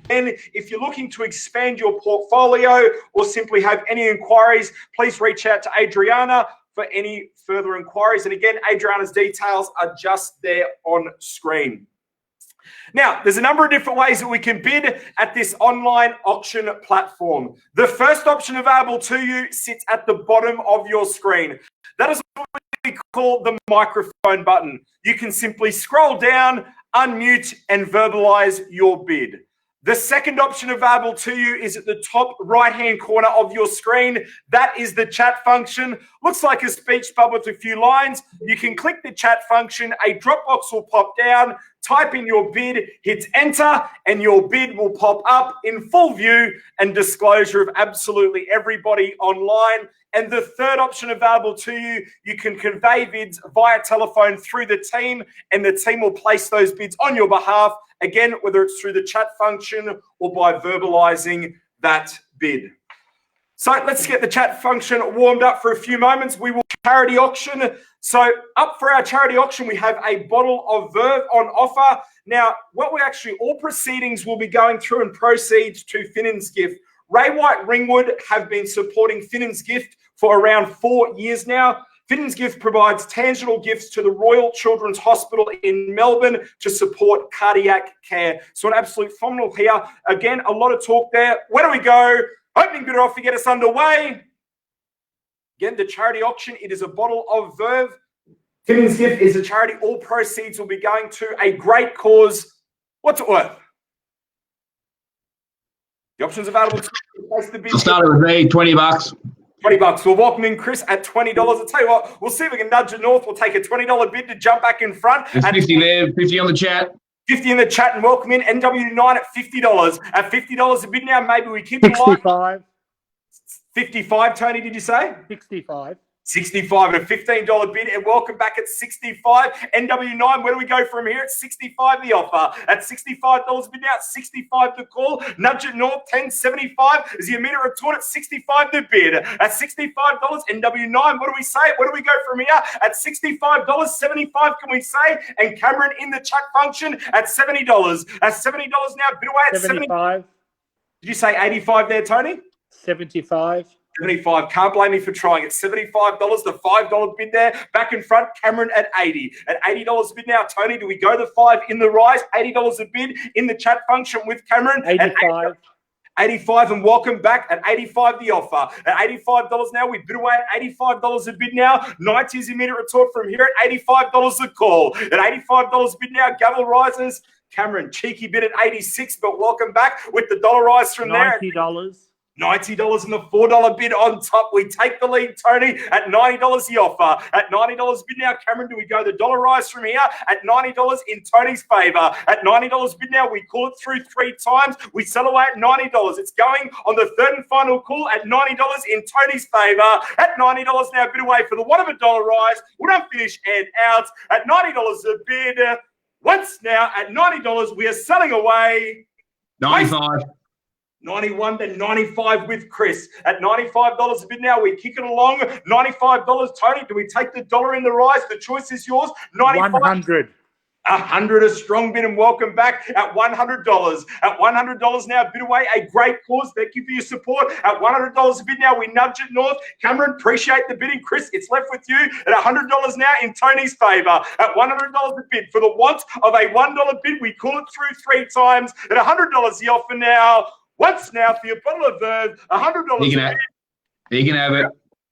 Again, if you're looking to expand your portfolio or simply have any inquiries, please reach out to Adriana for any further inquiries. And again, Adriana's details are just there on screen. Now, there's a number of different ways that we can bid at this online auction platform. The first option available to you sits at the bottom of your screen. That is what we call the microphone button. You can simply scroll down, unmute, and verbalize your bid. The second option available to you is at the top right-hand corner of your screen. That is the chat function. Looks like a speech bubble with a few lines. You can click the chat function. A drop box will pop down. Type in your bid, hit enter, and your bid will pop up in full view and disclosure of absolutely everybody online. And the third option available to you, you can convey bids via telephone through the team, and the team will place those bids on your behalf. Again, whether it's through the chat function or by verbalizing that bid. So let's get the chat function warmed up for a few moments. We will charity auction. So up for our charity auction, we have a bottle of Verve on offer. Now, all proceedings will be going through and proceeds to Finnan's Gift. Ray White Ringwood have been supporting Finnan's Gift for around 4 years now. Finnan's Gift provides tangible gifts to the Royal Children's Hospital in Melbourne to support cardiac care. So an absolute phenomenal here. Again, a lot of talk there. Where do we go? Opening bidder offer, get us underway. Again, the charity auction, it is a bottle of Verve. Finnan's Gift is a charity. All proceeds will be going to a great cause. What's it worth? The options available to place the bid. I'll start it with me, 20 bucks. 20 bucks. We'll welcome in Chris at $20. I'll tell you what, we'll see if we can nudge it north. We'll take a $20 bid to jump back in front. There's 50 there, 50 on the chat. 50 in the chat and welcome in NW9 at $50. At $50 a bid now, maybe we keep it 65. 55, Tony, did you say? 65. 65 and a $15 bid, and welcome back at 65. NW9, where do we go from here? At 65 the offer. At $65 bid now, at 65 the call. Nudge it north, 10.75. Is the emitter retort at 65 the bid? At $65, NW9, what do we say? Where do we go from here? At $65, 75 can we say? And Cameron in the chat function at $70. At $70 now, bid away at 75. Did you say 85 there, Tony? 75. 75. Can't blame me for trying it. $75, the $5 bid there. Back in front, Cameron at 80. At $80 bid now, Tony, do we go the 5 in the rise? $80 a bid in the chat function with Cameron. 85. 85 and welcome back at 85 the offer. At $85 now, we bid away at $85 a bid now. 90 is immediate retort from here at $85 a call. At $85 bid now, gavel rises. Cameron, cheeky bid at 86, but welcome back with the dollar rise from there. $90. $90 and the $4 bid on top. We take the lead, Tony, at $90 the offer. At $90 bid now, Cameron, do we go the dollar rise from here? At $90 in Tony's favour. At $90 bid now, we call it through 3 times. We sell away at $90. It's going on the third and final call at $90 in Tony's favour. At $90 now, bid away for the $1 rise. We don't finish and out. At $90 a bid. Once now, at $90, we are selling away. 95. 91 to 95 with Chris. At $95 a bid now, we kick it along. $95, Tony, do we take the dollar in the rise? The choice is yours. 95. 100. 100, a strong bid, and welcome back at $100. At $100 now, bid away, a great cause. Thank you for your support. At $100 a bid now, we nudge it north. Cameron, appreciate the bidding. Chris, it's left with you at $100 now in Tony's favour. At $100 a bid, for the want of a $1 bid, we call it through 3 times. At $100 the offer now. Once now for your bottle of Verve, $100 You can have it.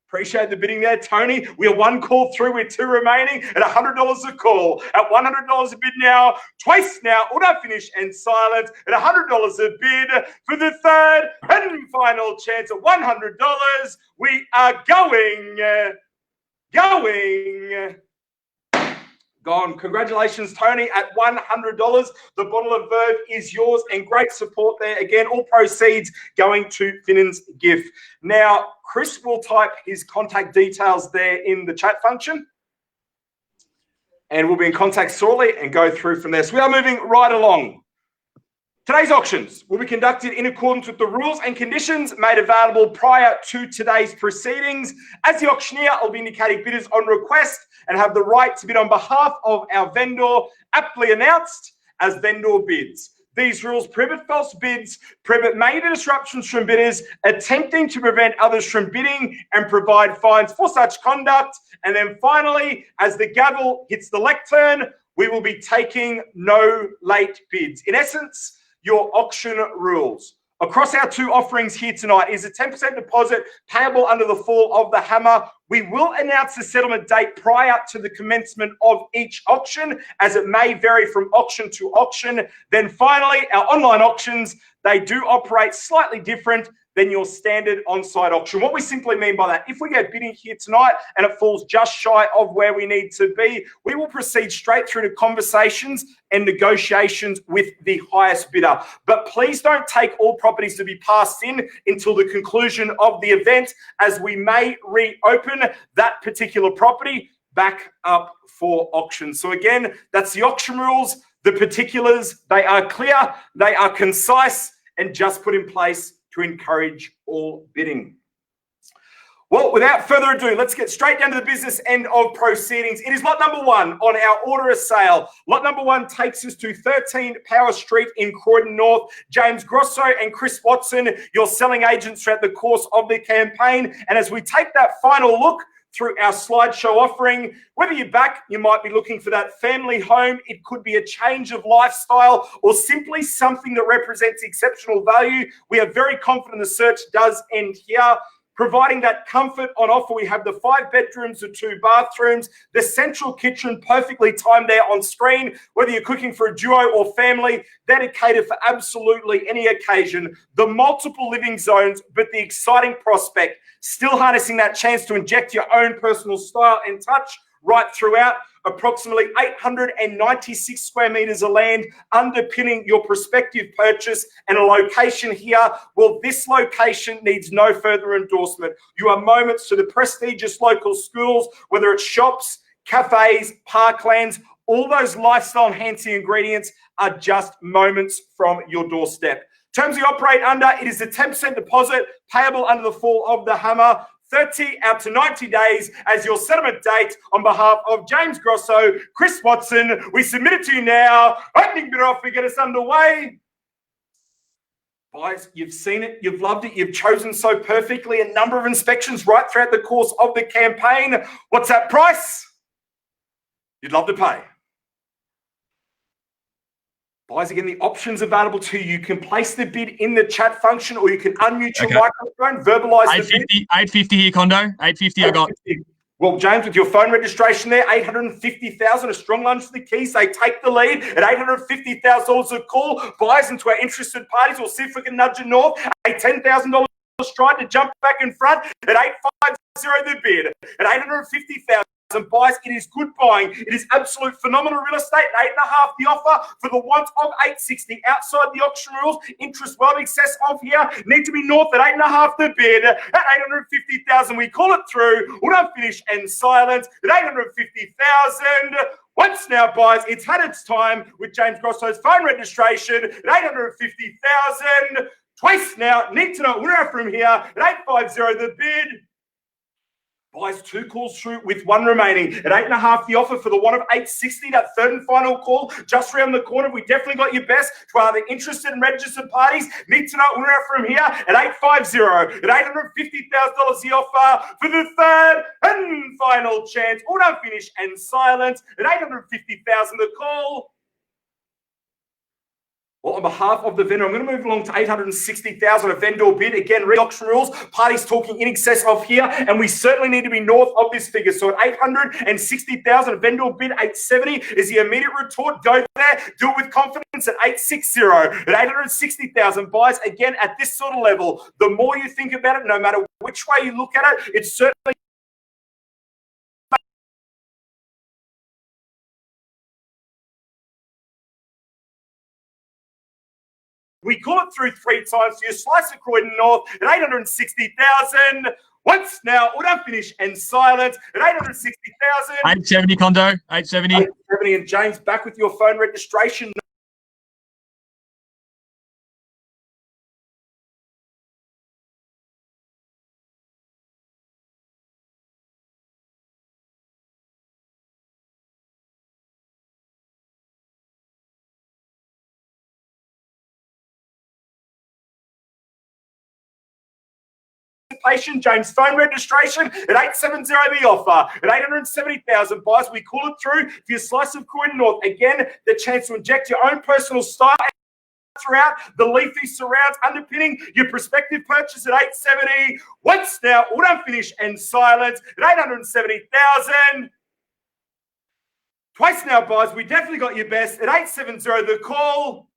Appreciate the bidding there, Tony. We are 1 call through with 2 remaining at $100 a call. At $100 a bid now, twice now, auto finish and silence at $100 a bid for the third and final chance at $100. We are going. Gone. Congratulations, Tony, at $100. The bottle of Verve is yours, and great support there. Again, all proceeds going to Finnan's Gift. Now, Chris will type his contact details there in the chat function, and we'll be in contact shortly and go through from there. So we are moving right along. Today's auctions will be conducted in accordance with the rules and conditions made available prior to today's proceedings. As the auctioneer, I'll be indicating bidders on request and have the right to bid on behalf of our vendor, aptly announced as vendor bids. These rules prohibit false bids, prohibit major disruptions from bidders, attempting to prevent others from bidding, and provide fines for such conduct. And then finally, as the gavel hits the lectern, we will be taking no late bids. In essence, your auction rules. Across our two offerings here tonight is a 10% deposit payable under the fall of the hammer. We will announce the settlement date prior to the commencement of each auction, as it may vary from auction to auction. Then finally, our online auctions, they do operate slightly different than your standard on-site auction. What we simply mean by that, if we get bidding here tonight and it falls just shy of where we need to be, we will proceed straight through to conversations and negotiations with the highest bidder. But please don't take all properties to be passed in until the conclusion of the event, as we may reopen that particular property back up for auction. So again, that's the auction rules. The particulars, they are clear, they are concise, and just put in place to encourage all bidding. Well, without further ado, let's get straight down to the business end of proceedings. It is lot number 1 on our order of sale. Lot number 1 takes us to 13 Power Street in Croydon North. James Grosso and Chris Watson, your selling agents throughout the course of the campaign. And as we take that final look through our slideshow offering, whether you're back, you might be looking for that family home, it could be a change of lifestyle, or simply something that represents exceptional value, we are very confident the search does end here. Providing that comfort on offer, we have the 5 bedrooms, the 2 bathrooms, the central kitchen perfectly timed there on screen, whether you're cooking for a duo or family, dedicated for absolutely any occasion. The multiple living zones, but the exciting prospect, still harnessing that chance to inject your own personal style and touch right throughout. Approximately 896 square meters of land underpinning your prospective purchase, and a location here. Well, this location needs no further endorsement. You are moments to the prestigious local schools, whether it's shops, cafes, parklands, all those lifestyle enhancing ingredients are just moments from your doorstep. Terms you operate under, it is a 10% deposit payable under the fall of the hammer. 30 out to 90 days as your settlement date. On behalf of James Grosso, Chris Watson, we submit it to you now. Opening bid offer, get us underway. Guys, you've seen it, you've loved it, you've chosen so perfectly. A number of inspections right throughout the course of the campaign. What's that price you'd love to pay? Guys, again, the options available to you. You can place the bid in the chat function, or you can unmute your microphone, verbalise the bid. 850 here, Condo. 850 I got. Well, James, with your phone registration there, 850,000, a strong lunge for the keys. They take the lead at $850,000 a call. Buys into our interested parties. We'll see if we can nudge it north. A $10,000 stride to jump back in front at 850 the bid. At 850,000. Buys, it is good buying. It is absolute phenomenal real estate. 8.5 the offer for the want of 860 outside the auction rules. Interest well in excess of here. Need to be north at 8.5 the bid. At 850,000, we call it through. We'll not finish and silence at 850,000. Once now, buys, it's had its time with James Grosso's phone registration at 850,000. Twice now, need to know winner from here at 850 the bid. Buys 2 calls through with 1 remaining. At 8.5 the offer for the one of 860, that third and final call just around the corner. We definitely got your best to our interested and registered parties. Need to know winner from here at 850. At $850,000 the offer for the third and final chance. All done, finish and silence. At 850,000 the call. Well, on behalf of the vendor, I'm going to move along to 860,000, a vendor bid. Again, auction rules, parties talking in excess of here, and we certainly need to be north of this figure. So at 860,000, a vendor bid 870 is the immediate retort. Go there, do it with confidence at 860. At 860,000, buys again at this sort of level. The more you think about it, no matter which way you look at it, it's certainly we call it through 3 times. So you slice of Croydon North at 860,000. Once now, all done, finish and silence at 860,000. 870, Condo. 870. 870, and James, back with your phone registration. anticipation. James, phone registration at 870 the offer. At 870,000 buys, we call it through for your slice of Croydon North. Again, the chance to inject your own personal style throughout the leafy surrounds, underpinning your prospective purchase at 870. Once now, auto finish and silence at 870,000. Twice now, buys. We definitely got your best at 870 the call.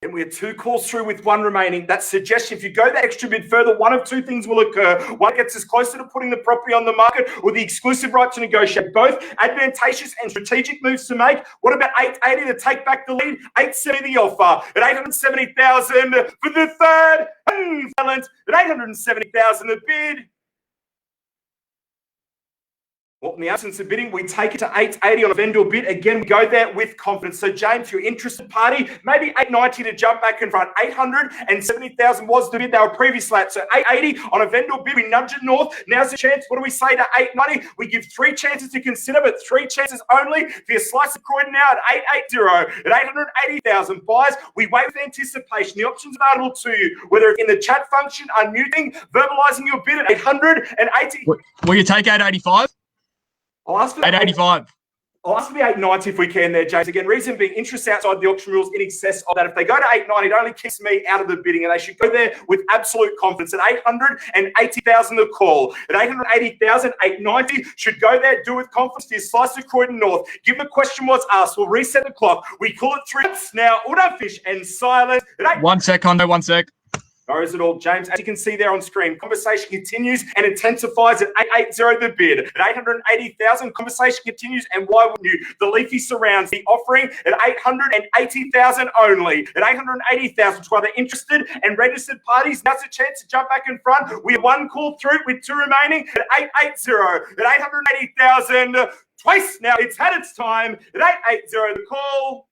And we had 2 calls through with 1 remaining. That suggests if you go that extra bit further, one of 2 things will occur. One gets us closer to putting the property on the market, or the exclusive right to negotiate. Both advantageous and strategic moves to make. What about 880 to take back the lead? 870 the offer at 870,000 for the third. Balance at 870,000 the bid. Well, in the absence of bidding, we take it to 880 on a vendor bid. Again, we go there with confidence. So, James, your interested party, maybe 890 to jump back in front. 870,000 was the bid. They were previously at. So, 880 on a vendor bid. We nudge it north. Now's the chance. What do we say to 890? We give 3 chances to consider, but 3 chances only for your slice of Croydon now at 880. At 880,000 buys, we wait with anticipation. The options available to you, whether it's in the chat function, unmuting, verbalizing your bid at 880. Will you take 885? I'll ask for 885. I'll ask for the 890 if we can there, James. Again, reason being interest outside the auction rules in excess of that. If they go to 890, it only kicks me out of the bidding, and they should go there with absolute confidence. At 880,000 the call. At 880,000, 890 should go there, do with confidence. Your slice of Croydon North. Given the question was asked, we'll reset the clock. We call it 3 now. Auto fish and silence. 1 sec, Condo, 1 sec. No worries at all, James. As you can see there on screen, conversation continues and intensifies at 880 the bid. At 880,000, conversation continues, and why wouldn't you? The leafy surrounds the offering at 880,000 only. At 880,000 to other interested and registered parties, now's a chance to jump back in front. We have 1 call through with 2 remaining at 880. At 880,000, twice now. It's had its time at 880 the call.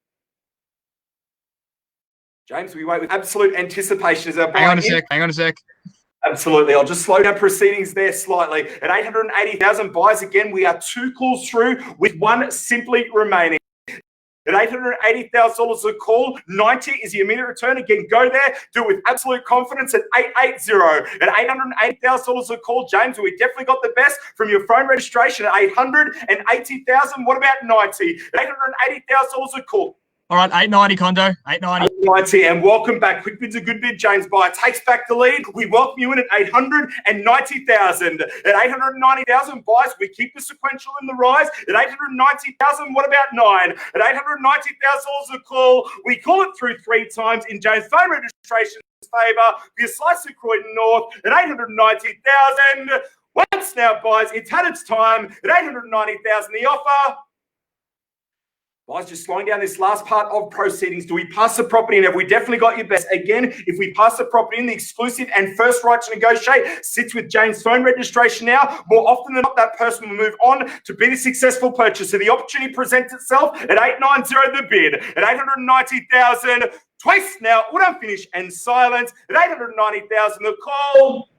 James, we wait with absolute anticipation as our Hang on a sec. Absolutely. I'll just slow down proceedings there slightly. At 880,000 buys, again, we are 2 calls through with 1 simply remaining. At $880,000 a call, 90 is the immediate return. Again, go there, do it with absolute confidence at 880. At $880,000 a call, James, we definitely got the best from your phone registration at 880,000. What about 90? At $880,000 a call. All right, 890, Condo, 890. 890, and welcome back. Quick bid's a good bid, James. Buyer takes back the lead. We welcome you in at 890,000. At 890,000 buys, we keep the sequential in the rise. At 890,000, what about 9? At $890,000 a call, we call it through 3 times in James' phone registration favour. The slice of Croydon North at 890,000. Once now, buys, it's had its time at 890,000. The offer. Guys, just slowing down this last part of proceedings. Do we pass the property in? Have we definitely got your best? Again, if we pass the property in, the exclusive and first right to negotiate sits with James' phone registration now. More often than not, that person will move on to be the successful purchaser. The opportunity presents itself at 890 the bid. At 890,000, twice now, auto finish and silence. At 890,000 the call.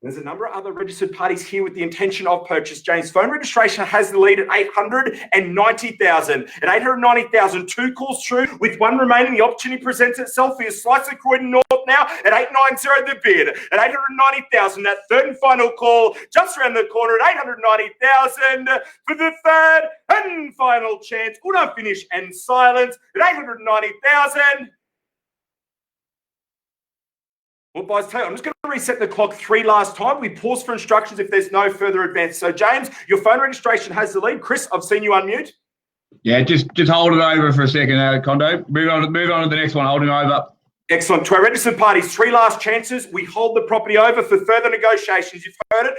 There's a number of other registered parties here with the intention of purchase. James' phone registration has the lead at 890,000. At 890,000, 2 calls through with 1 remaining. The opportunity presents itself for your slice of Croydon North now at 890 the bid. At 890,000, that third and final call just around the corner at 890,000 for the third and final chance. Auto finish and silence at 890,000. Well, boys, tell you, I'm just going to reset the clock 3 last time. We pause for instructions if there's no further advance. So, James, your phone registration has the lead. Chris, I've seen you unmute. Yeah, just hold it over for a second, Condo. Move on to the next one. Holding over. Excellent. To our registered parties, 3 last chances. We hold the property over for further negotiations. You've heard it.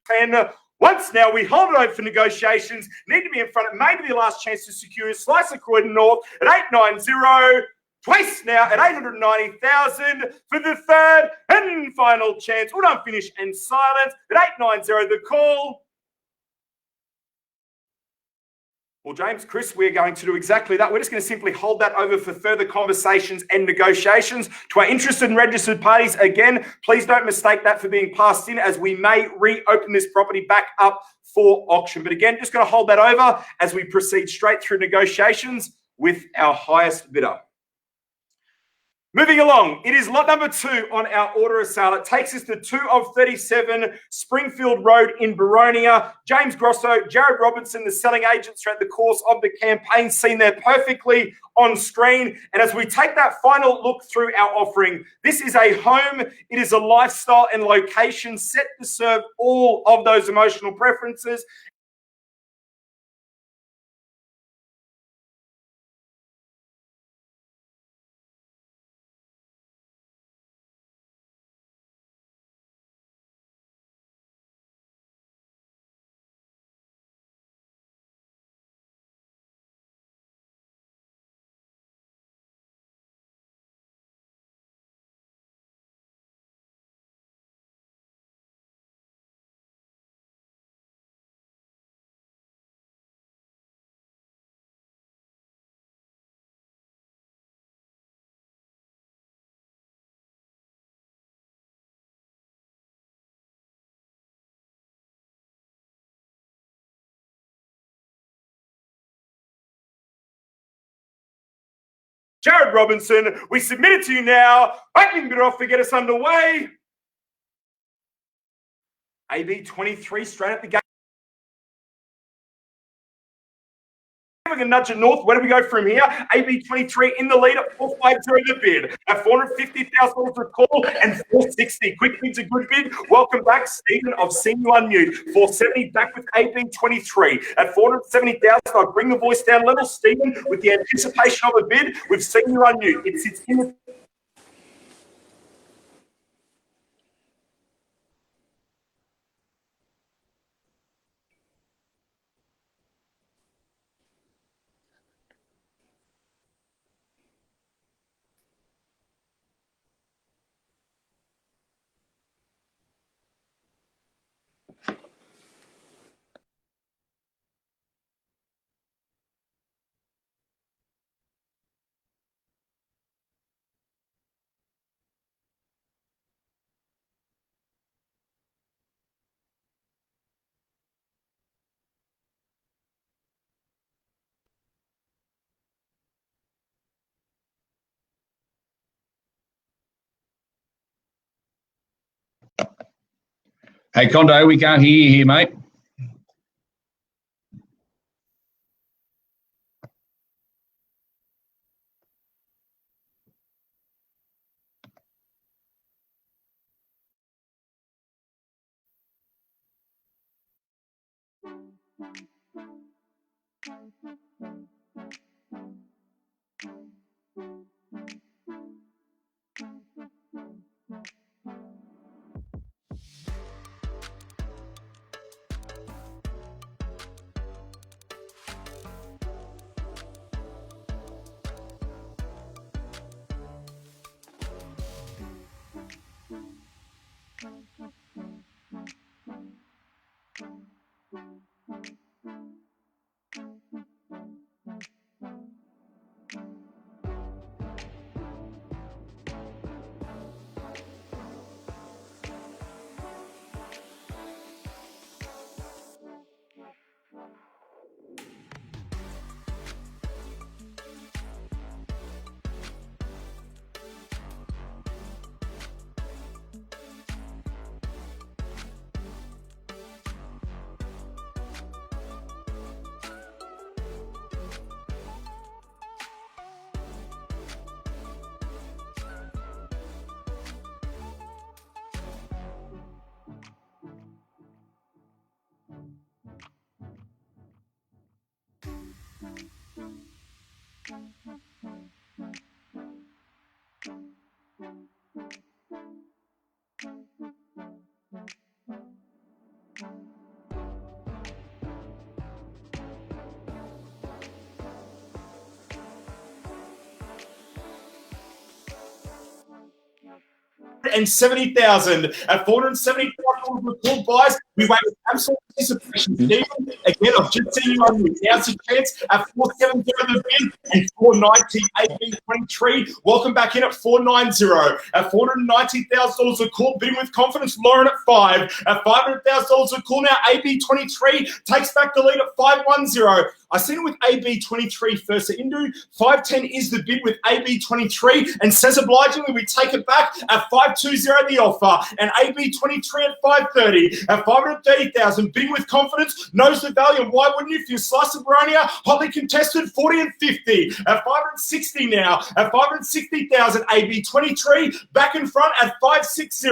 890, once now, we hold it over for negotiations. Need to be in front of maybe the last chance to secure a slice of Croydon North at 890. Twice now at 890,000 for the third and final chance. Auto finish and silence at 890 the call. Well, James, Chris, we're going to do exactly that. We're just going to simply hold that over for further conversations and negotiations. To our interested and registered parties, again, please don't mistake that for being passed in, as we may reopen this property back up for auction. But again, just going to hold that over as we proceed straight through negotiations with our highest bidder. Moving along, it is lot number 2 on our order of sale. It takes us to 2 of 37 Springfield Road in Baronia. James Grosso, Jared Robinson, the selling agents throughout the course of the campaign, seen there perfectly on screen. And as we take that final look through our offering, this is a home, it is a lifestyle and location set to serve all of those emotional preferences. Jared Robinson, we submit it to you now. Backing bit off to get us underway. AB 23 straight at the gate. We're going to nudge it north. Where do we go from here? AB 23 in the lead at 450 the bid. At $450,000 a call and 460. Quick bid's a good bid. Welcome back, Stephen. I've seen you unmute. 470 back with AB 23. At 470,000, I bring the voice down level. Stephen, with the anticipation of a bid, we've seen you unmute. It sits in the Hey, Condo, we can't hear you here, mate. $470,000 at $470,000 with full buys. We wait with absolute anticipation. Stephen, again, I've just seen you on the now's a chance at 470 the bid and 490 AB23. Welcome back in at 490. At $490,000 a call, bidding with confidence. Lauren at 5. At $500,000 a call now, AB23 takes back the lead at 510. I seen it with AB23 first at Indu. 510 is the bid with AB23, and says obligingly we take it back at 520 the offer, and AB23 at 530. At 530,000, bidding with confidence, knows the value, and why wouldn't you? For your slice of Baronia, hotly contested, 40 and 50. At 560 now, at 560,000, AB23 back in front at 560.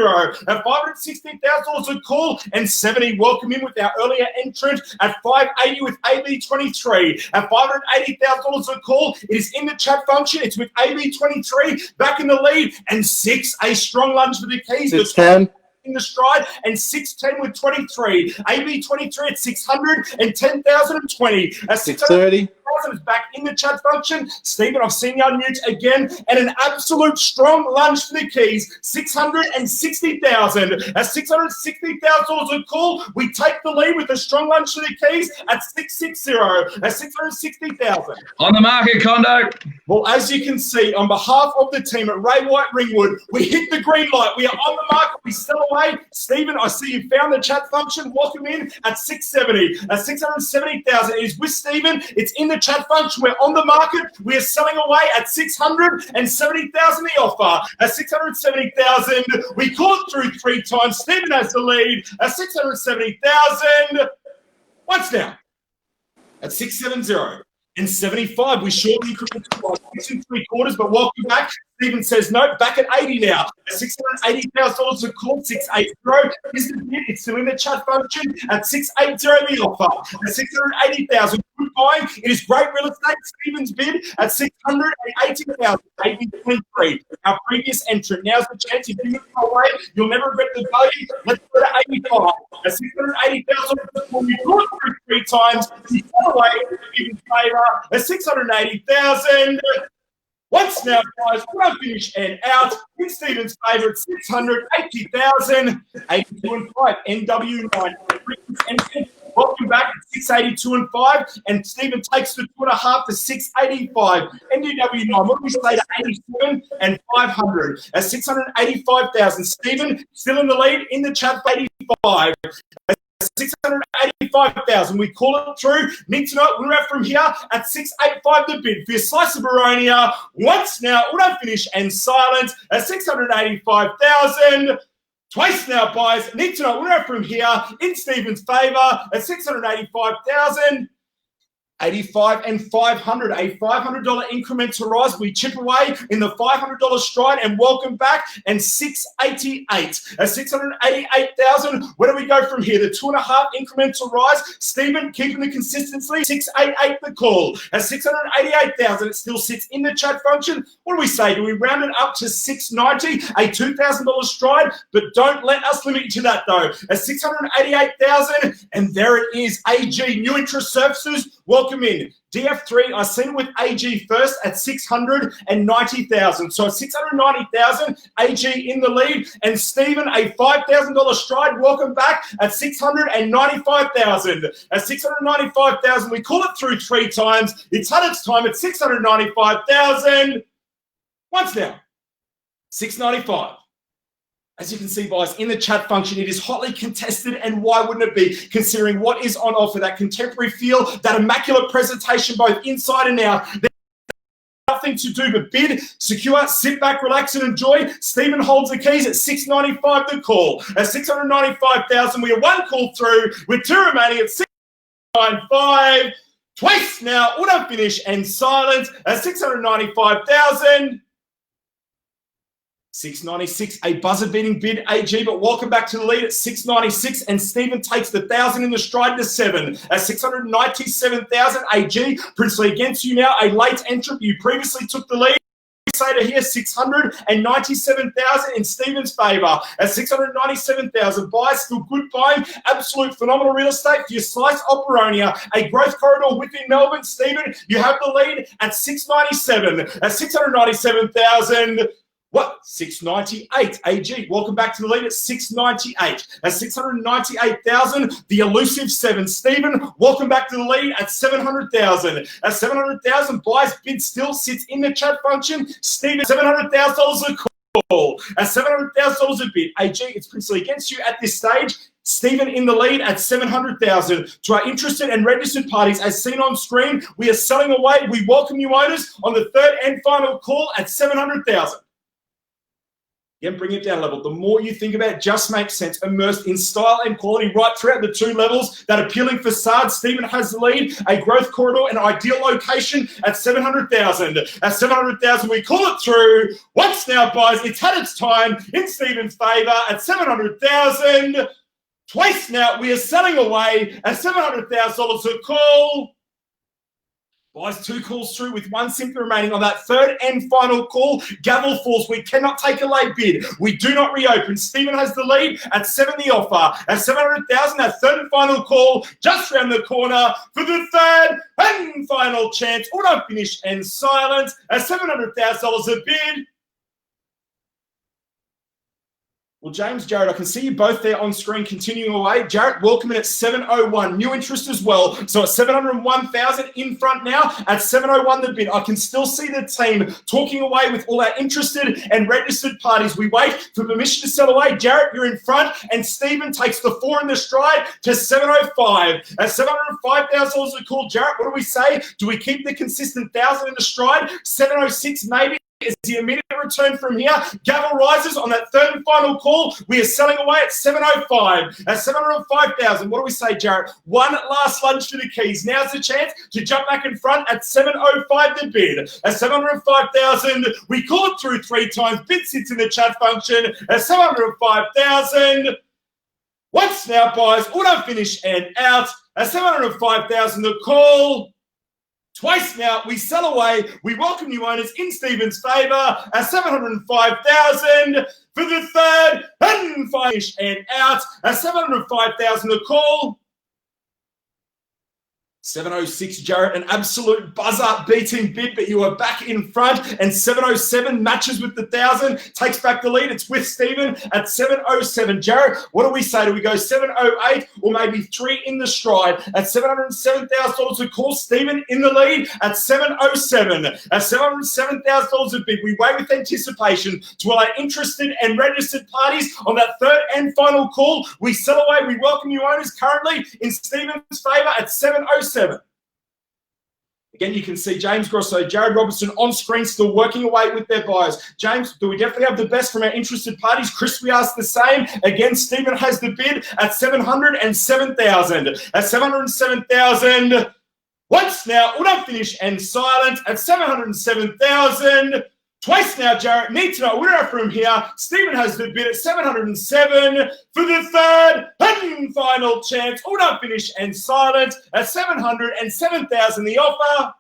At $560,000 a call, and 70 welcome in with our earlier entrant at 580 with AB23. At $580,000 a call, it is in the chat function. It's with AB23 back in the lead, and 6 a strong lunge for the keys. It's 10. In the stride, and 610 with 23. AB23 at 610,020. At 630. is back in the chat function. Stephen, I've seen you unmute again, and an absolute strong lunge for the keys. 660,000. At $660,000 a call, we take the lead with a strong lunge for the keys at 660. At 660,000. On the market, Condo. Well, as you can see, on behalf of the team at Ray White Ringwood, we hit the green light. We are on the market. We sell away. Stephen, I see you found the chat function. Welcome in at 670. At 670,000 is with Stephen. It's in the chat function. We're on the market. We are selling away at 670,000 the offer. At 670,000, we call it through 3 times. Stephen has the lead at 670,000. Once now at 670. And 75, we shortly incremented to 6 3/4, but welcome back. Stephen says no, back at 80 now. At $680,000 a call, 680 is the bid. It's still in the chat function at 680 the offer. At 680,000, good buying. It is great real estate. Stephen's bid at 680,000, AB23. Our previous entrant. Now's the chance. If you go away, you'll never regret the value. Let's go to 85. At 680,000, we draw it through 3 times. We sell away in favour at 680,000. Once now, guys, we'll finish and out in Stephen's favour at 680,000. 82 and 5, NW9. Welcome back at 682 and 5, and Stephen takes the 2.5 to 685. NW9, what do we say to 87 and 500? At 685,000, Stephen still in the lead in the chat for 85. 685,000. We call it through. Need to know we're at from here at 685 the bid for your slice of Baronia. Once now, auto finish and silence at 685,000. Twice now, buyers. Need to know we're at from here in Stephen's favour at 685,000. 85 and 500, a $500 increment to rise. We chip away in the $500 stride, and welcome back. And 688 at 688,000. Where do we go from here? The 2.5 increment to rise. Stephen keeping the consistency. 688 the call at 688,000. It still sits in the chat function. What do we say? Do we round it up to 690? A $2,000 stride, but don't let us limit you to that though. At 688,000, and there it is. AG New Interest Services. Welcome in. DF3, I seen it with AG first at 690,000. So at 690,000, AG in the lead. And Stephen, a $5,000 stride. Welcome back at 695,000. At 695,000, we call it through 3 times. It's had its time at 695,000. Once now, 695. As you can see, guys, in the chat function, it is hotly contested, and why wouldn't it be, considering what is on offer, that contemporary feel, that immaculate presentation, both inside and out. There's nothing to do but bid, secure, sit back, relax, and enjoy. Stephen holds the keys at 695 the call. At 695,000, we are 1 call through, with 2 remaining at 695. Twice now, auto finish and silence at 695,000. 696, a buzzer-beating bid, AG, but welcome back to the lead at 696, and Stephen takes the 1,000 in the stride to 7. At 697,000, AG, Princely against you now, a late entrant. You previously took the lead. Say to here, 697,000 in Stephen's favour. At 697,000, buys, still good buying, absolute phenomenal real estate for your slice of Baronia. A growth corridor within Melbourne. Stephen, you have the lead at 697. At 697,000. What? 698. AG, welcome back to the lead at 698. At 698,000, the elusive 7. Stephen, welcome back to the lead at 700,000. At 700,000, buys bid still sits in the chat function. Stephen, $700,000 a call. At $700,000 a bid. AG, it's principally against you at this stage. Stephen in the lead at 700,000. To our interested and registered parties, as seen on screen, we are selling away. We welcome you owners on the third and final call at 700,000. Again, bring it down a level. The more you think about it, just makes sense. Immersed in style and quality right throughout the 2 levels. That appealing facade. Stephen has the lead. A growth corridor, an ideal location at 700,000. At 700,000, we call it through. Once now, guys, it's had its time in Stephen's favour at 700,000. Twice now, we are selling away at $700,000 a call. Buys 2 calls through with 1 simply remaining on that third and final call. Gavel falls. We cannot take a late bid. We do not reopen. Stephen has the lead at 7 the offer. At 700,000, that third and final call just around the corner for the third and final chance. Auto finish and silence at $700,000 a bid. Well, James, Jared, I can see you both there on screen continuing away. Jarrett, welcome in at 701. New interest as well. So at 701,000 in front now. At 701 the bid. I can still see the team talking away with all our interested and registered parties. We wait for permission to sell away. Jarrett, you're in front. And Stephen takes the 4 in the stride to 705. At $705,000 a call. Jarrett, what do we say? Do we keep the consistent 1,000 in the stride? 706 maybe. Is the immediate return from here. Gavel rises on that third and final call. We are selling away at 705. At 705,000, what do we say, Jarrett? 1 last lunge for the keys. Now's the chance to jump back in front at 705 the bid. At 705,000, we call it through 3 times. Bid sits in the chat function at 705,000. Once now, guys, auto finish and out. At 705,000 the call. Twice now, we sell away. We welcome new owners in Stephen's favour at 705,000 for the third and finish and out at 705,000 a call. 706, Jarrett, an absolute buzzer-beating bid, but you are back in front. And 707 matches with the 1,000, takes back the lead. It's with Stephen at 707. Jarrett, what do we say? Do we go 708 or maybe 3 in the stride? At $707,000 a call, Stephen in the lead at 707. At $707,000 a bid, we wait with anticipation to our interested and registered parties on that third and final call. We sell away. We welcome you owners currently in Stephen's favour at 707. Again, you can see James Grosso, Jared Robertson on screen still working away with their buyers. James, do we definitely have the best from our interested parties? Chris, we ask the same. Again, Stephen has the bid at 707,000. At 707,000. Once now, auto finish and silent at 707,000. Twice now, Jarrett. Need to know where from here. Stephen has the bid at 707 for the third and final chance. Auto finish and silent at 707,000 the offer.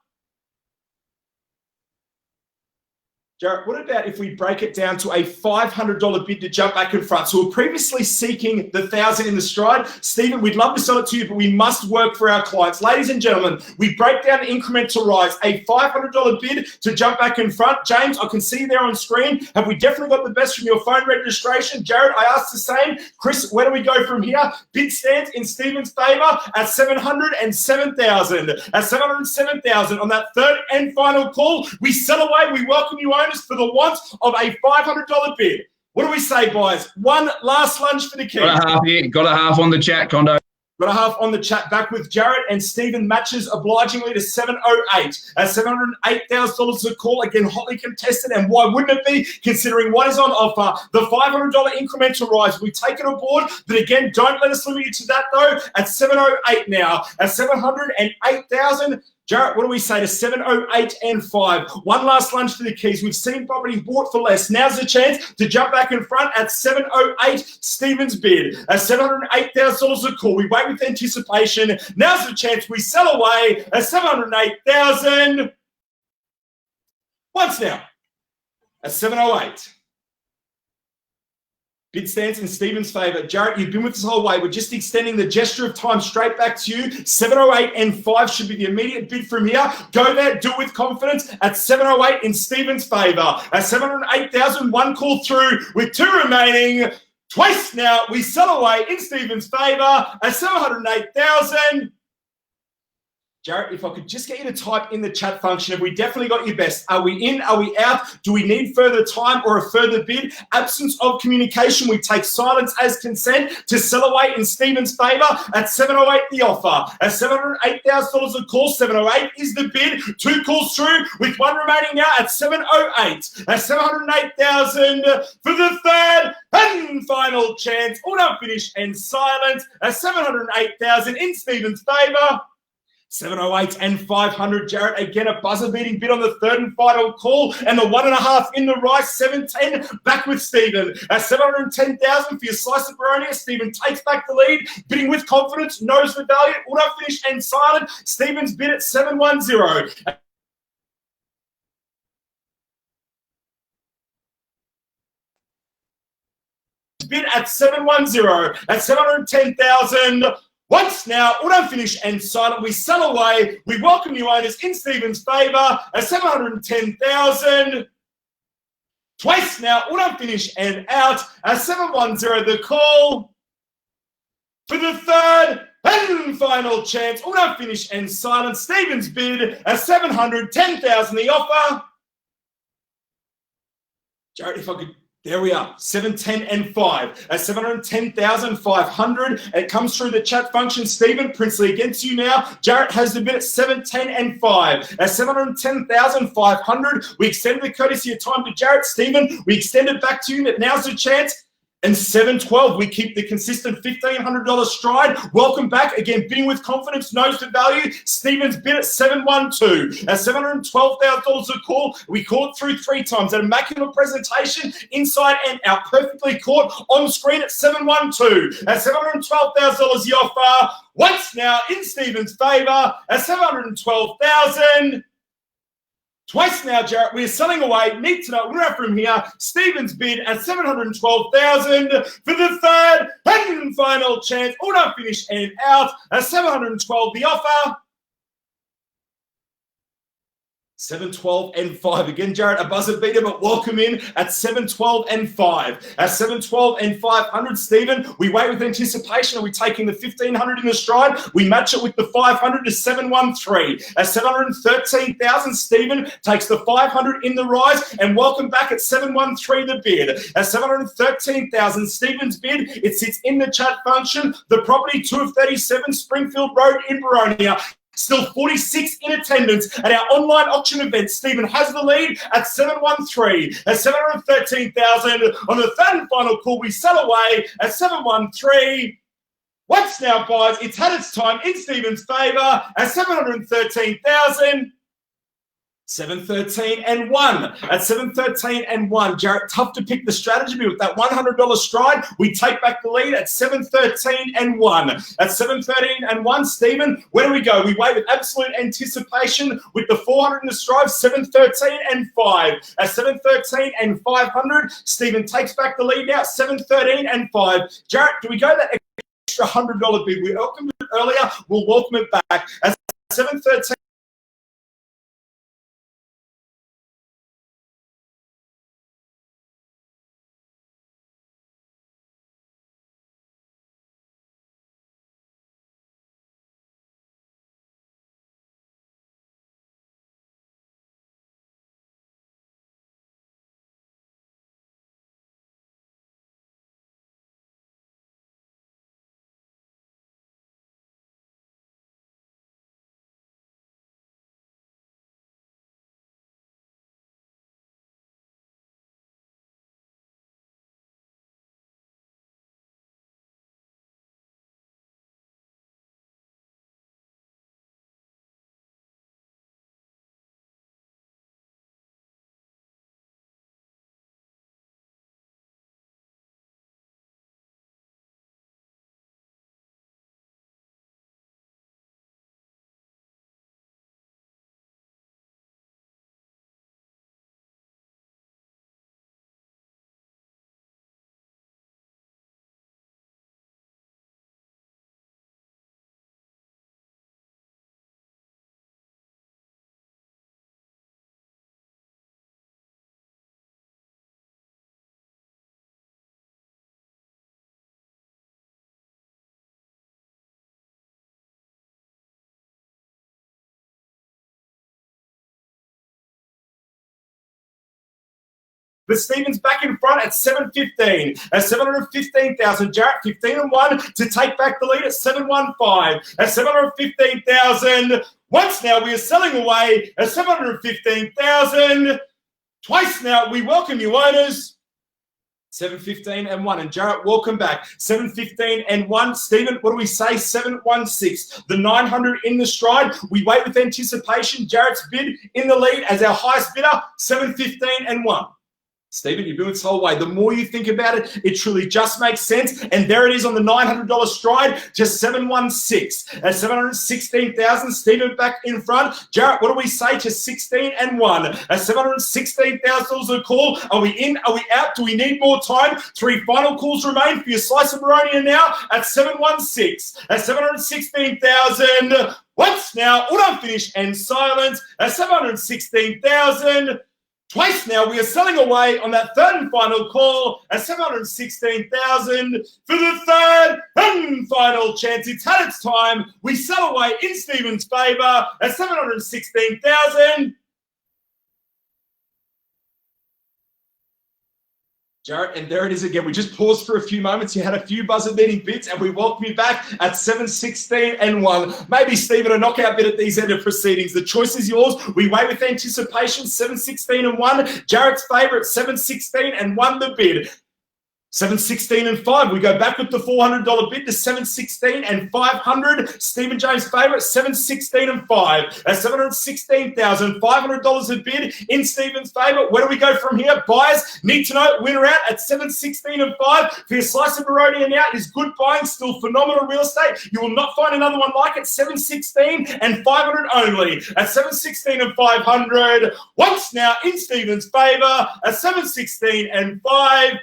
Jarrett, what about if we break it down to a $500 bid to jump back in front? So we're previously seeking the 1,000 in the stride. Stephen, we'd love to sell it to you, but we must work for our clients. Ladies and gentlemen, we break down incremental rise, a $500 bid to jump back in front. James, I can see you there on screen. Have we definitely got the best from your phone registration? Jared, I asked the same. Chris, where do we go from here? Bid stands in Stephen's favour at 707,000. At 707,000 on that third and final call, we sell away. We welcome you owners for the want of a $500 bid. What do we say, guys? 1 last lunge for the key. Got a half here. Got a half on the chat, Condo. Got a half on the chat back with Jarrett, and Stephen matches obligingly to 708. At $708,000 a call, again, hotly contested, and why wouldn't it be, considering what is on offer? The $500 incremental rise. We take it aboard, but again, don't let us limit you to that, though. At 708 now. At 708,000. Jarrett, what do we say to 708 and 5? 1 last lunge for the keys. We've seen property bought for less. Now's the chance to jump back in front at 708. Stephen's bid at $708,000 a call. We wait with anticipation. Now's the chance. We sell away at 708,000. Once now at 708. Bid stands in Stephen's favour. Jarrett, you've been with us the whole way. We're just extending the gesture of time straight back to you. 708 and 5 should be the immediate bid from here. Go there, do it with confidence at 708 in Stephen's favour. At 708,000, one call through with 2 remaining. Twice now, we sell away in Stephen's favour at 708,000. Jarrett, if I could just get you to type in the chat function, have we definitely got your best? Are we in? Are we out? Do we need further time or a further bid? Absence of communication, we take silence as consent to sell away in Stephen's favour at 708 the offer. At $708,000 a call, 708 is the bid. 2 calls through with 1 remaining now at 708. At 708,000 for the third and final chance. All done, finish and silent at 708,000 in Stephen's favour. 708 and 500, Jarrett. Again, a buzzer-beating bid on the third and final call. And the 1.5 in the rice, 710 back with Stephen. At 710,000 for your slice of Baronia. Stephen takes back the lead, bidding with confidence, knows the value. Auto finish and silent. Stephen's bid at 710. Bid at 710. At 710,000. Once now, all done, finish and silent. We sell away. We welcome you owners in Stephen's favour at 710,000. Twice now, all done, finish and out at 710. The call for the third and final chance. All done, finish and silent. Stephen's bid at 710,000. The offer. Jared, if I could. There we are, 710 and 5 at 710,500. It comes through the chat function. Stephen, Princely against you now. Jarrett has the bid at 710 and 5 at 710,500. We extended the courtesy of time to Jarrett. Stephen, we extended back to you. Now's the chance. And 712, we keep the consistent $1,500 stride. Welcome back. Again, bidding with confidence, knows the value. Stephen's bid at 712. At $712,000 a call. We caught through 3 times. An immaculate presentation, inside and out. Perfectly caught on screen at 712. At $712,000 the offer. Once now in Stephen's favour at 712,000. Twice now, Jarrett. We're selling away. Need to know. We're out from here. Stephen's bid at 712,000 for the third and final chance. All done, finish and out at 712. The offer. 712 and 5. Again, Jarrett, a buzzer beater, but welcome in at 712 and 5. At 712 and 500, Stephen, we wait with anticipation. Are we taking the 1,500 in the stride? We match it with the 500 to 713. At 713,000, Stephen takes the 500 in the rise, and welcome back at 713 the bid. At 713,000, Stephen's bid, it sits in the chat function. The property 2 of 37 Springfield Road in Baronia. Still 46 in attendance at our online auction event. Stephen has the lead at 713. At 713,000 on the third and final call, we sell away at 713. Once now, guys, it's had its time in Stephen's favour at 713,000. 713 and 1. At 713 and 1, Jarrett, tough to pick the strategy, but with that $100 stride, we take back the lead at 713 and 1. At 713 and 1, Stephen, where do we go? We wait with absolute anticipation with the 400 in the stride, 713 and 5. At 713 and 500, Stephen takes back the lead now, 713 and 5. Jarrett, do we go that extra $100 bid? We welcomed it earlier, we'll welcome it back. At 713 But Stephen's back in front at 715. At 715,000, Jarrett 15 and 1 to take back the lead at 715. At 715,000, once now we are selling away at 715,000. Twice now, we welcome you owners. 715 and 1. And Jarrett, welcome back. 715 and 1. Stephen, what do we say? 716. The 900 in the stride. We wait with anticipation. Jarrett's bid in the lead as our highest bidder. 715 and 1. Stephen, you're doing so way. The more you think about it, it truly just makes sense. And there it is on the $900 stride, just 716. At 716,000, Stephen back in front. Jarrett, what do we say to 16 and 1? At $716,000 a call. Are we in? Are we out? Do we need more time? 3 final calls remain for your slice of Baronia now at 716. At 716,000. Once now, all done, finished, and silence at 716,000. Twice now, we are selling away on that third and final call at 716,000 for the third and final chance. It's had its time. We sell away in Stephen's favour at 716,000. Jarrett, and there it is again. We just paused for a few moments. You had a few buzzer-beating bits, and we welcome you back at 716 and 1. Maybe Stephen a knockout bid at these end of proceedings. The choice is yours. We wait with anticipation. 716 and 1. Jarrett's favourite 716 and 1 the bid. 716 and 5. We go back with the $400 bid to 716 and 500. Stephen James' favourite 716 and 5. At $716,500 a bid in Stephen's favour. Where do we go from here? Buyers need to know winner out at 716 and 5 for your slice of Baronia now. It is good buying, still phenomenal real estate. You will not find another one like it. 716 and 500 only. At 716 and 500. Once now in Stephen's favour at 716 and 5.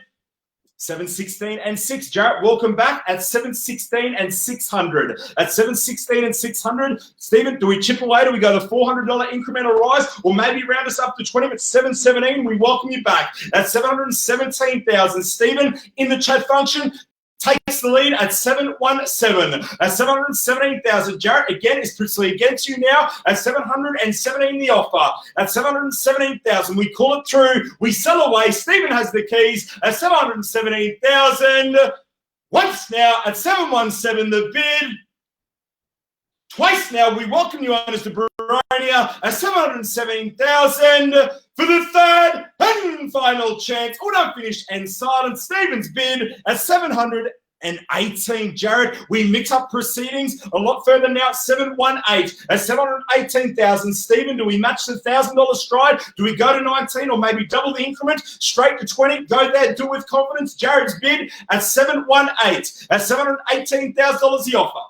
716 and 6. Jarrett, welcome back at 716 and 600. At 716 and 600, Stephen, do we chip away? Do we go the $400 incremental rise, or maybe round us up to 20? But 717, we welcome you back at 717,000. Stephen in the chat function takes the lead at 717. At 717,000, Jarrett again is principally against you now at 717 the offer. At 717,000, we call it through. We sell away. Stephen has the keys at 717,000. Once now at 717 the bid. Twice now, we welcome you owners to Baronia at 717,000 for the third and final chance. All done, finished, and silent. Stephen's bid at 718. Jarrett, we mix up proceedings a lot further now. 718 at 718,000. Stephen, do we match the $1,000 stride? Do we go to 19 or maybe double the increment straight to 20? Go there, do it with confidence. Jared's bid at 718 at $718,000 the offer.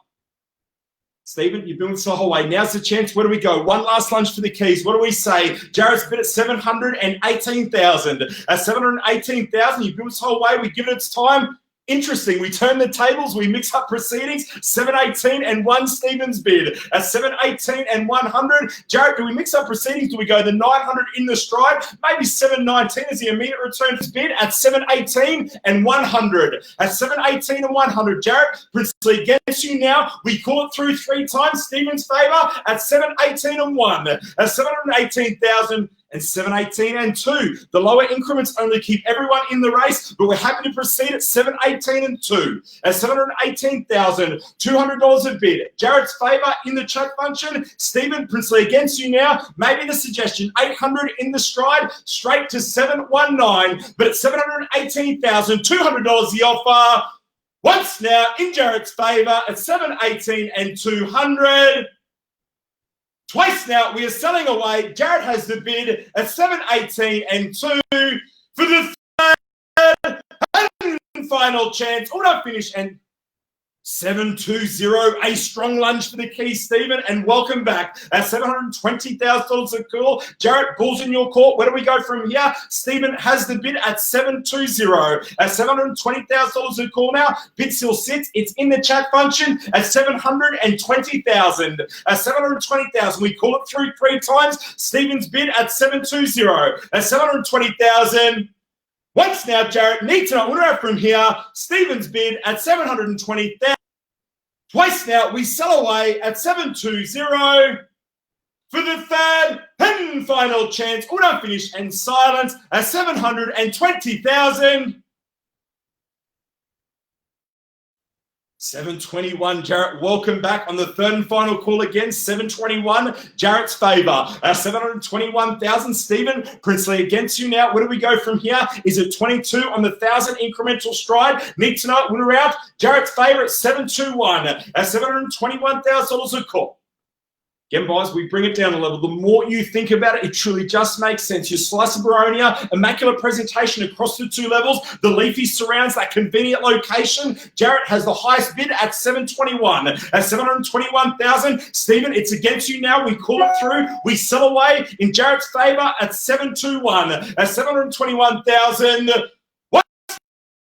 Stephen, you're doing so whole way. Now's the chance. Where do we go? One last lunge for the keys. What do we say? Jared's bid at 718,000. At 718,000, you've built this whole way. We give it its time. Interesting. We turn the tables. We mix up proceedings. 718 and 1, Stephen's bid. At 718 and 100. Jarrett, do we mix up proceedings? Do we go the 900 in the stride? Maybe 719 as the immediate return to bid at 718 and 100. At 718 and 100. Jarrett, principally against you now. We call it through 3 times. Stephen's favour at 718 and 1. At 718,000. And 718 and 2. The lower increments only keep everyone in the race, but we're happy to proceed at 718 and 2. At $718,000, $200 a bid. Jarrett's favour in the chat function. Stephen, principally against you now. Maybe the suggestion, 800 in the stride, straight to 719. But at $718,000, $200 the offer. Once now in Jarrett's favour at 718 and 200. Twice now, we are selling away. Jarrett has the bid at 718 and 2 for the third and final chance. All done, finish, and 720. A strong lunge for the key, Stephen, and welcome back at $720,000 a call. Jarrett, balls in your court. Where do we go from here? Stephen has the bid at 720. At $720,000 a call now. Bid still sits. It's in the chat function at 720,000. At 720,000, we call it through 3 times. Stephen's bid at 720. At 720,000. Once now, Jarrett needs to know winner from here. Stephen's bid at 720,000. Twice now, we sell away at 720. for the third and final chance. All done, finish, and silence at 720,000. 721, Jarrett, welcome back on the third and final call again. 721, Jarrett's favour. 721,000, Stephen Princely against you now. Where do we go from here? Is it 22 on the 1,000 incremental stride? Need to know it, winner out. Jarrett's favour at 721. $721,000 a call. Again, guys, we bring it down a level. The more you think about it, it truly just makes sense. Your slice of Baronia, immaculate presentation across the two levels. The leafy surrounds that convenient location. Jarrett has the highest bid at 721. At 721,000, Stephen, it's against you now. We call it through. We sell away in Jarrett's favour at 721. At 721,000.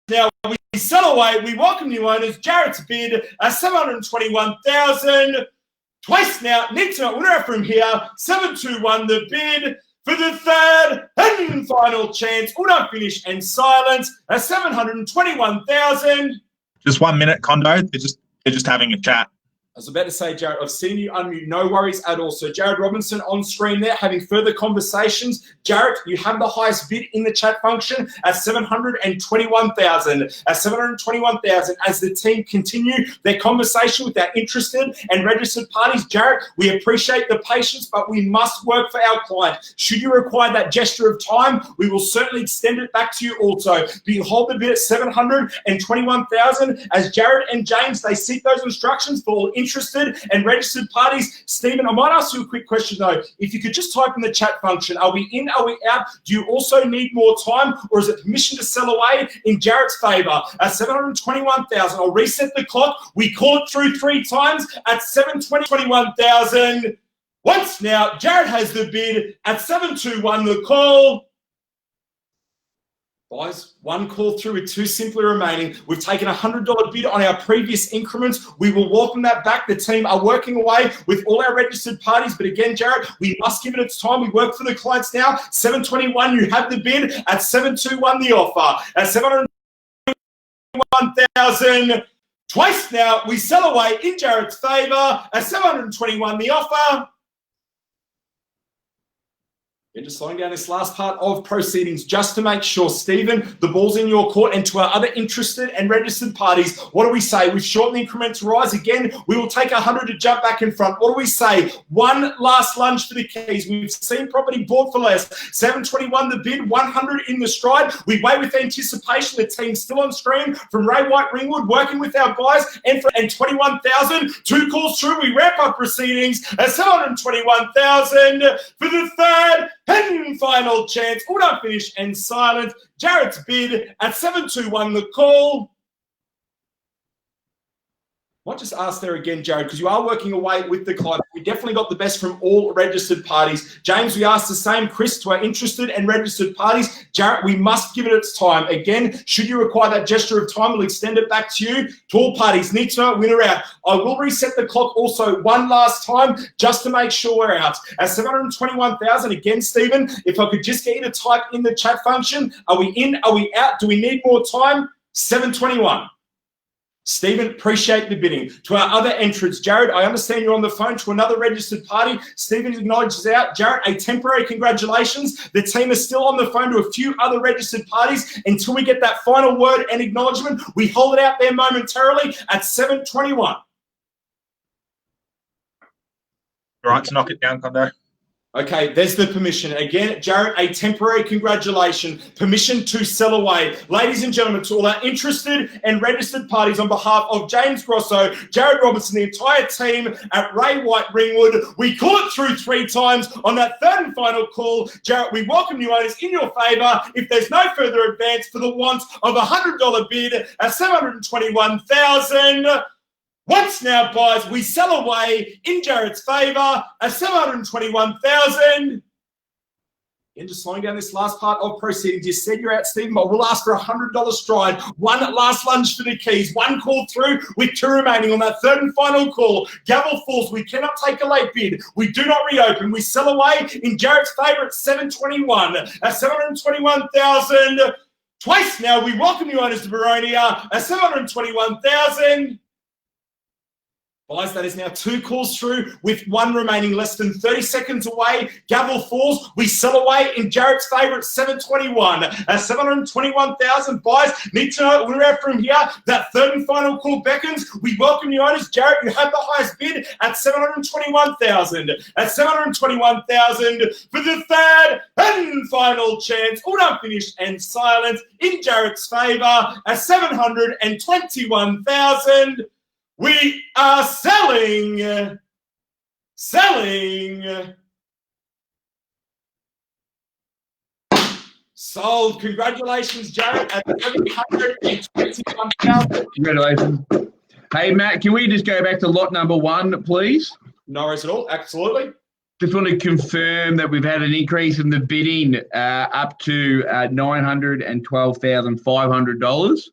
Now we sell away. We welcome new owners. Jarrett's bid at 721,000. Twice now, need to know winner from here. 721 the bid for the third and final chance. All done, finish, and silence at 721,000. Just 1 minute, Condo. They're just having a chat. I was about to say, Jarrett, I've seen you unmute. No worries at all. So Jared Robinson on screen there having further conversations. Jarrett, you have the highest bid in the chat function at 721,000. At 721,000, as the team continue their conversation with our interested and registered parties. Jarrett, we appreciate the patience, but we must work for our client. Should you require that gesture of time, we will certainly extend it back to you also. Do you hold the bid at 721,000 as Jarrett and James, they seek those instructions for all interested and registered parties? Stephen, I might ask you a quick question though. If you could just type in the chat function, are we in, are we out? Do you also need more time, or is it permission to sell away in Jarrett's favour? At 721,000, I'll reset the clock. We call it through 3 times at 721,000. Once now, Jarrett has the bid at 721 the call. Guys, 1 call through with 2 simply remaining. We've taken a $100 bid on our previous increments. We will welcome that back. The team are working away with all our registered parties. But again, Jarrett, we must give it its time. We work for the clients now. 721, you have the bid. At 721, the offer. At 721,000. Twice now, we sell away in Jarrett's favour. At 721, the offer. And just slowing down this last part of proceedings just to make sure, Stephen, the ball's in your court. And to our other interested and registered parties, what do we say? We've shortened the increment to rise. Again, we will take 100 to jump back in front. What do we say? 1 last lunge for the keys. We've seen property bought for less. 721 the bid, 100 in the stride. We wait with anticipation. The team's still on screen from Ray White Ringwood, working with our guys. And 21,000, 2 calls through. We wrap up proceedings at 721,000 for the third and final chance. All done, finish, and silent. Jarrett's bid at 721 the call. I might just ask there again, Jared, because you are working away with the client. We definitely got the best from all registered parties. James, we asked the same. Chris, to our interested and registered parties. Jarrett, we must give it its time. Again, should you require that gesture of time, we'll extend it back to you. To all parties, need to know winner out. I will reset the clock also 1 last time just to make sure we're out. At 721,000, again, Stephen, if I could just get you to type in the chat function. Are we in? Are we out? Do we need more time? 721. Stephen, appreciate the bidding. To our other entrants, Jared, I understand you're on the phone to another registered party. Stephen acknowledges out. Jared, a temporary congratulations. The team is still on the phone to a few other registered parties. Until we get that final word and acknowledgement, we hold it out there momentarily at 721. All right, to knock it down, Condo. Okay, there's the permission. Again, Jarrett, a temporary congratulation. Permission to sell away. Ladies and gentlemen, to all our interested and registered parties, on behalf of James Grosso, Jared Robertson, the entire team at Ray White Ringwood, we call it through 3 times on that third and final call. Jarrett, we welcome new owners in your favour. If there's no further advance, for the want of a $100 bid at 721,000. Once now, guys, we sell away in Jarrett's favour at 721,000. And just slowing down this last part of proceedings. You said you're out, Stephen, but we'll ask for a $100 stride. 1 last lunge for the keys. 1 call through with 2 remaining on that third and final call. Gavel falls. We cannot take a late bid. We do not reopen. We sell away in Jarrett's favour at 721. At 721,000. Twice now, we welcome you owners to Baronia at 721,000. Guys, that is now 2 calls through with 1 remaining less than 30 seconds away. Gavel falls. We sell away in Jarrett's favour at 721. At 721,000 buys. Need to know we're out from here. That third and final call beckons. We welcome you owners. Jarrett, you have the highest bid at 721,000. At 721,000 for the third and final chance. All done, finished and silent in Jarrett's favour at 721,000. We are selling. Sold. Congratulations, Jared, at 721,000. Congratulations. Hey, Matt, can we just go back to lot number 1, please? No worries at all. Absolutely. Just want to confirm that we've had an increase in the bidding up to $912,500.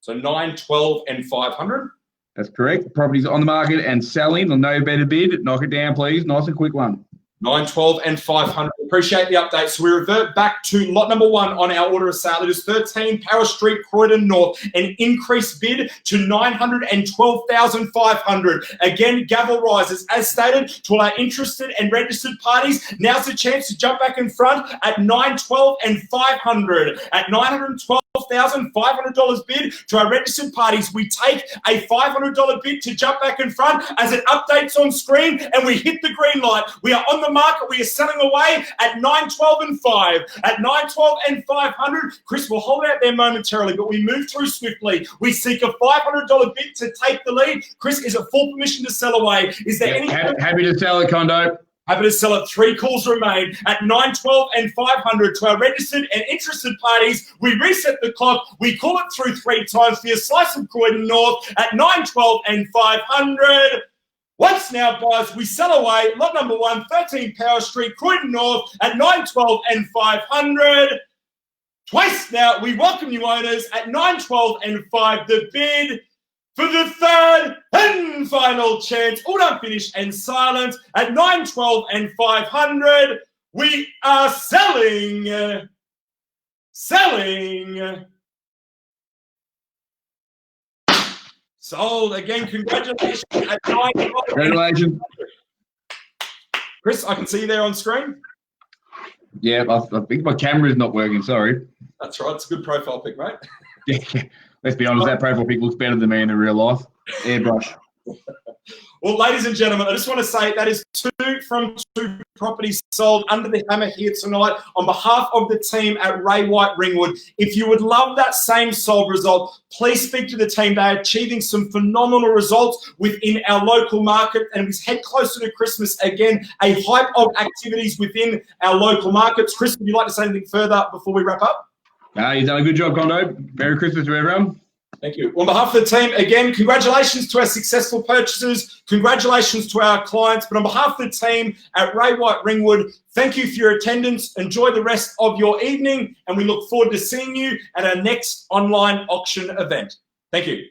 So 9, 12, and 500. That's correct. Properties on the market and selling. No better bid. Knock it down, please. Nice and quick one. 9, 12, and 500. Appreciate the update. So we revert back to lot number 1 on our order of sale. It is 13 Power Street, Croydon North. An increased bid to 912,500. Again, gavel rises. As stated, to all our interested and registered parties, now's the chance to jump back in front at 9, 12, and 500. At $912,500 bid to our registered parties, we take a $500 bid to jump back in front as it updates on screen and we hit the green light. We are on the market. We are selling away at 9, 12, and 5. At 9, 12, and 500, Chris will hold out there momentarily, but we move through swiftly. We seek a $500 bid to take the lead. Chris, is it full permission to sell away? Is there any... Happy to sell it, Condo. Happy to sell it. 3 calls remain at 9, 12, and 500 to our registered and interested parties. We reset the clock. We call it through 3 times for your slice of Croydon North at 9, 12, and 500. Once now, guys, we sell away lot number 1, 13 Power Street, Croydon North at 9, 12, and 500. Twice now, we welcome you owners at 9, 12, and 5. The bid for the third and final chance. All done, finished, and silent at 9, 12, and 500. We are selling. Sold. Again, congratulations at 9, 12. Congratulations. Chris, I can see you there on screen. Yeah, I think my camera's not working. Sorry. That's right. It's a good profile pic, mate. Yeah. Let's be honest, that profile pic looks better than me in the real life. Airbrush. Well, ladies and gentlemen, I just want to say that is 2 from 2 properties sold under the hammer here tonight on behalf of the team at Ray White Ringwood. If you would love that same sold result, please speak to the team. They are achieving some phenomenal results within our local market, and as we head closer to Christmas, again, a hype of activities within our local markets. Chris, would you like to say anything further before we wrap up? You've done a good job, Condo. Merry Christmas to everyone. Thank you. On behalf of the team, again, congratulations to our successful purchasers. Congratulations to our clients. But on behalf of the team at Ray White Ringwood, thank you for your attendance. Enjoy the rest of your evening, and we look forward to seeing you at our next online auction event. Thank you.